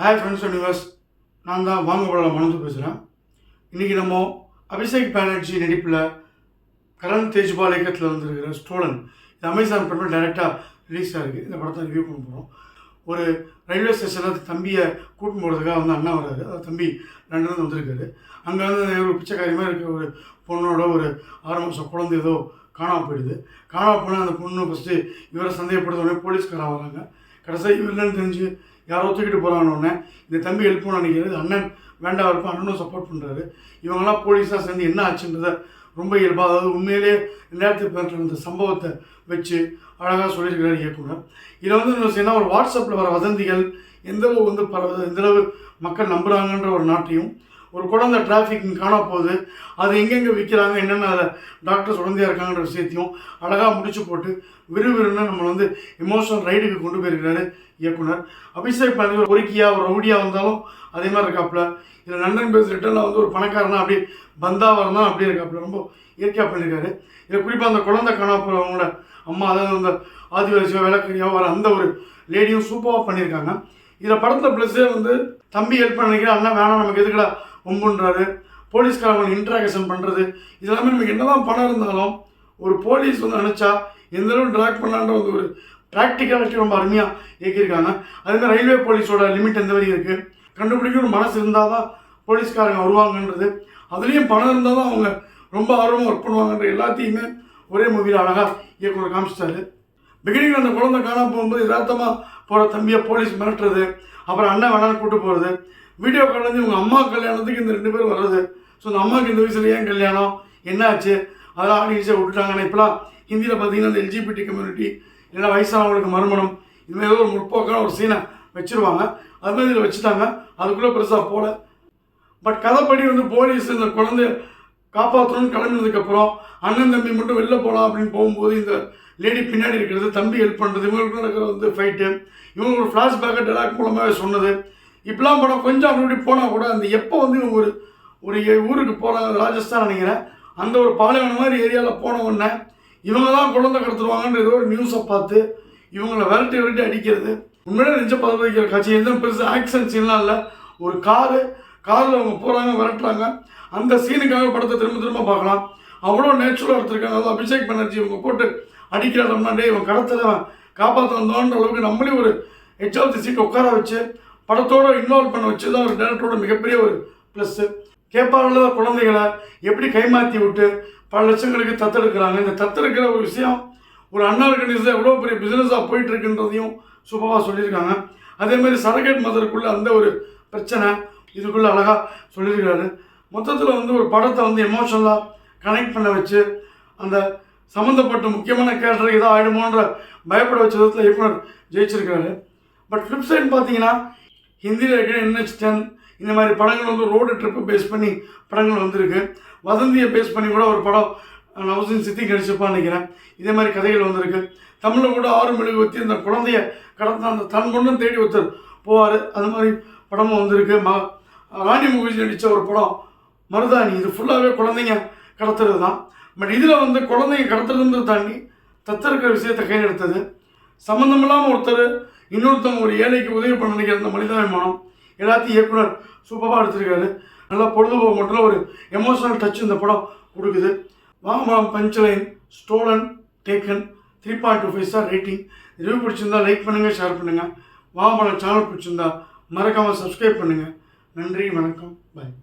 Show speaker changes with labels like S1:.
S1: Hi friends universe, நான் தான் வாங்கப்படலாம் மனது பேசுகிறேன். இன்றைக்கி நம்ம அபிஷேக் பானர்ஜி நடிப்பில் கரண் தேஜ்பால் இயக்கத்தில் வந்துருக்கிற ஸ்டோலன் இது அமேசான் படம் டைரெக்டாக ரிலீஸ் ஆகிருக்கு. இந்த படத்தை ரிவ்யூ பண்ண போகிறோம். ஒரு ரயில்வே ஸ்டேஷனில் தம்பியை கூட்டின்னு போகிறதுக்காக வந்து அண்ணா வராது. அது தம்பி லண்டன்லேருந்து வந்திருக்காரு. அங்கே வந்து ஒரு பிச்சைக்காரி மாதிரி இருக்கிற ஒரு பொண்ணோட ஒரு 6 மாதம் குழந்தை ஏதோ காணாமல் போயிடுது. காணாமல் போனால் அந்த பொண்ணு ஃபஸ்ட்டு இவரை சந்தேகப்படுத்தோடனே போலீஸ்காரன் வராங்க. கடைசியாக இவர் இல்லைன்னு தெரிஞ்சு யாரோ தூக்கிட்டு போகிறாங்கன்னொடனே இந்த தம்பி ஹெல்ப் பண்ண நினைக்கிறது. அண்ணன் வேண்டாம் இருப்போம், அண்ணனும் சப்போர்ட் பண்ணுறாரு. இவங்கெல்லாம் போலீஸாக சேர்ந்து என்ன ஆச்சுன்றதை ரொம்ப இயல்பாக, அதாவது உண்மையிலே 2018 அந்த சம்பவத்தை வச்சு அழகாக சொல்லியிருக்கிறார் இயக்குனர். இதில் வந்து என்ன, ஒரு வாட்ஸ்அப்பில் வர வதந்திகள் எந்தளவு வந்து பரவுது, எந்தளவு மக்கள் நம்புகிறாங்கன்ற ஒரு நாட்டையும், ஒரு குழந்தை டிராஃபிக் காணாம போகுது, அது எங்கெங்கே விற்கிறாங்க, என்னென்ன அதை டாக்டர்ஸ் உடந்தையாக இருக்காங்கன்ற விஷயத்தையும் அழகாக முடிச்சு போட்டு விறுவிறுன்னு நம்மளை வந்து எமோஷனல் ரைடுக்கு கொண்டு போயிருக்கிறாரு இயக்குனர். அபிஷேக் பானர்ஜி பொறுக்கியாக ஒரு ரவுடியாக வந்தாலும் அதே மாதிரி இருக்காப்புல. இதில் லண்டன் பேஸ் ரிட்டர்னில் வந்து ஒரு பணக்காரனா அப்படியே பந்தாவாக இருந்தால் அப்படியே இருக்காப்புல. ரொம்ப இயற்கையாக பண்ணியிருக்காரு. இதில் குறிப்பாக அந்த குழந்தை காணாம போகிறவங்களோட அம்மா, அதாவது அந்த ஆதிவாசியோ வேலைக்காரியாக வர அந்த ஒரு லேடியும் சூப்பராக பண்ணியிருக்காங்க. இதில் படத்தில் ப்ளஸ்ஸே வந்து தம்பி ஹெல்ப் பண்ணிக்கிறேன், அண்ணா வேணாம் நமக்கு எதுக்கடா ஒம்புன்றாரு, போலீஸ்காரங்க இன்ட்ராகேஷன் பண்ணுறது, இதெல்லாமே நமக்கு என்னதான் பணம் இருந்தாலும் ஒரு போலீஸ் வந்து நினச்சா எந்தளவு ட்ராக் பண்ணலான்ற ஒரு ப்ராக்டிகாலிட்டி ரொம்ப அருமையாக இயக்கியிருக்காங்க. அதேமாதிரி ரயில்வே போலீஸோட லிமிட் எந்த வரையும் இருக்குது, கண்டுபிடிக்க ஒரு மனசு இருந்தால் தான் போலீஸ்காரங்க வருவாங்கன்றது, அதுலேயும் பணம் இருந்தால் தான் அவங்க ரொம்ப ஆர்வமாக ஒர்க் பண்ணுவாங்கன்ற எல்லாத்தையுமே ஒரே மூவியில் அழகாக இயக்குனர் காமிச்சிட்டாரு. பிகினிங்கில் அந்த குழந்தை காணாமல் போகும்போது யதார்த்தமாக போகிற தம்பியை போலீஸ் மிரட்டுறது, அப்புறம் அண்ணன் வேணாலும் கூப்பிட்டு போகிறது, வீடியோ கால் வந்து இவங்க அம்மா கல்யாணத்துக்கு இந்த 2 பேர் வர்றது. ஸோ இந்த அம்மாவுக்கு இந்த வயசில் ஏன் கல்யாணம், என்ன ஆச்சு, அதெல்லாம் ஆடியன்ஸை விட்டுட்டாங்கன்னா இப்போலாம் ஹிந்தியில் பார்த்தீங்கன்னா இந்த எல்ஜிபிடி கம்யூனிட்டி இல்லைன்னா வயசானவங்களுக்கு மறுமணம் இதுமாதிரி ஏதோ ஒரு முற்போக்கான ஒரு சீனை வச்சுருவாங்க. அதுமாதிரி இதில் வச்சுட்டாங்க. அதுக்குள்ளே பெருசாக போகல. பட் கதைப்படி வந்து போலீஸ் இந்த குழந்தைய காப்பாற்றணும்னு கிளம்பினதுக்கப்புறம் அண்ணன் தம்பி மட்டும் வெளில போகலாம் அப்படின்னு போகும்போது இந்த லேடி பின்னாடி இருக்கிறது, தம்பி ஹெல்ப் பண்ணுறது, இவங்களுக்கு நடக்கிற வந்து ஃபைட்டு, இவங்க ஒரு ஃப்ளாஷ்பேக்கை டெலாக் மூலமாகவே சொன்னது, இப்படிலாம் படம் கொஞ்சம் அப்படி போனால் கூட அந்த எப்போ வந்து இவங்க ஒரு ஊருக்கு போகிறாங்க, ராஜஸ்தான் நினைக்கிறேன், அந்த ஒரு பாலைவனம் மாதிரி ஏரியாவில் போன உடனே இவங்க தான் குழந்தை கடத்துருவாங்கன்ற ஏதோ ஒரு நியூஸை பார்த்து இவங்களை விரட்டி அடிக்கிறது, உண்மையிலே நெஞ்ச பத வைக்கிற காட்சி. எந்த பெருசு ஆக்ஷன் சீன்லாம் இல்லை. ஒரு காரில் அவங்க போகிறாங்க, விரட்டுறாங்க. அந்த சீனுக்காக படத்தை திரும்ப பார்க்கலாம். அவ்வளோ நேச்சுரலாக எடுத்திருக்காங்க. அதுவும் அபிஷேக் பானர்ஜி இவங்க போட்டு அடிக்கிறாட்டோம்னா டே இவன் கடத்தலை காப்பாற்ற வந்தோன்ற அளவுக்கு நம்மளே ஒரு எட்ஜ் ஆஃப் தி சீட் உட்கார வச்சு படத்தோடு இன்வால்வ் பண்ண வச்சு தான் ஒரு டேரக்டரோட மிகப்பெரிய ஒரு ப்ளஸ்ஸு. கேட்பாள குழந்தைகளை எப்படி கைமாற்றி விட்டு பல லட்சங்களுக்கு தத்தெடுக்கிறாங்க. இந்த தத்தெடுக்கிற ஒரு விஷயம் ஒரு அன்ஆர்கனைஸ்டாக எவ்வளோ பெரிய பிஸ்னஸாக போயிட்டுருக்குன்றதையும் சூப்பராக சொல்லியிருக்காங்க. அதேமாதிரி சரகேட் மதருக்குள்ளே அந்த ஒரு பிரச்சனை இதுக்குள்ளே அழகாக சொல்லியிருக்காரு. மொத்தத்தில் வந்து ஒரு படத்தை வந்து எமோஷனலாக கனெக்ட் பண்ண வச்சு அந்த சம்மந்தப்பட்ட முக்கியமான கேரக்டர் ஏதோ ஆகிடுமோன்ற பயப்பட வச்ச விதத்தில் இயக்குனர் ஜெயிச்சிருக்காரு. பட் ஃப்ளிப் சைடு பார்த்தீங்கன்னா ஹிந்தியில் இருக்கிற NH10 இந்த மாதிரி படங்கள் வந்து ரோடு ட்ரிப்பை பேஸ் பண்ணி படங்கள் வந்திருக்கு. வதந்தியை பேஸ் பண்ணி கூட ஒரு படம் நவசின் சித்தி கடிச்சிருப்பான்னு நினைக்கிறேன். இதே மாதிரி கதைகள் வந்திருக்கு. தமிழில் கூட 6 மெழுகுவர்த்தி அந்த குழந்தைய கடந்த அந்த தன் பொண்ணும் தேடி ஒருத்தர் போவார், அது மாதிரி படமும் வந்திருக்கு. ராணி முகர்ஜி நடித்த ஒரு படம் மருதாணி, இது ஃபுல்லாகவே குழந்தைங்க கடத்துறது தான். பட் இதில் வந்து குழந்தைங்க கடத்துறதுன்றதை தாண்டி தத்தெடுக்கிற விஷயத்தை கையில் எடுத்தது. சம்மந்தமில்லாமல் ஒருத்தர் இன்னொருத்தவங்க ஒரு ஏழைக்கு உதவி பண்ண நினைக்கிற அந்த மனிதாபிமானம் எல்லாத்தையும் இயக்குனர் சூப்பராக எடுத்திருக்காரு. நல்லா பொழுதுபோக்கு மட்டும் ஒரு எமோஷனல் டச் இந்த படம் கொடுக்குது. Vaangalaam punchline stolen taken 3.25 star rating. Review பிடிச்சிருந்தா லைக் பண்ணுங்கள், ஷேர் பண்ணுங்கள். வாங்கலாம் சேனல் பிடிச்சிருந்தா மறக்காமல் சப்ஸ்கிரைப் பண்ணுங்கள். நன்றி, வணக்கம், பாய்.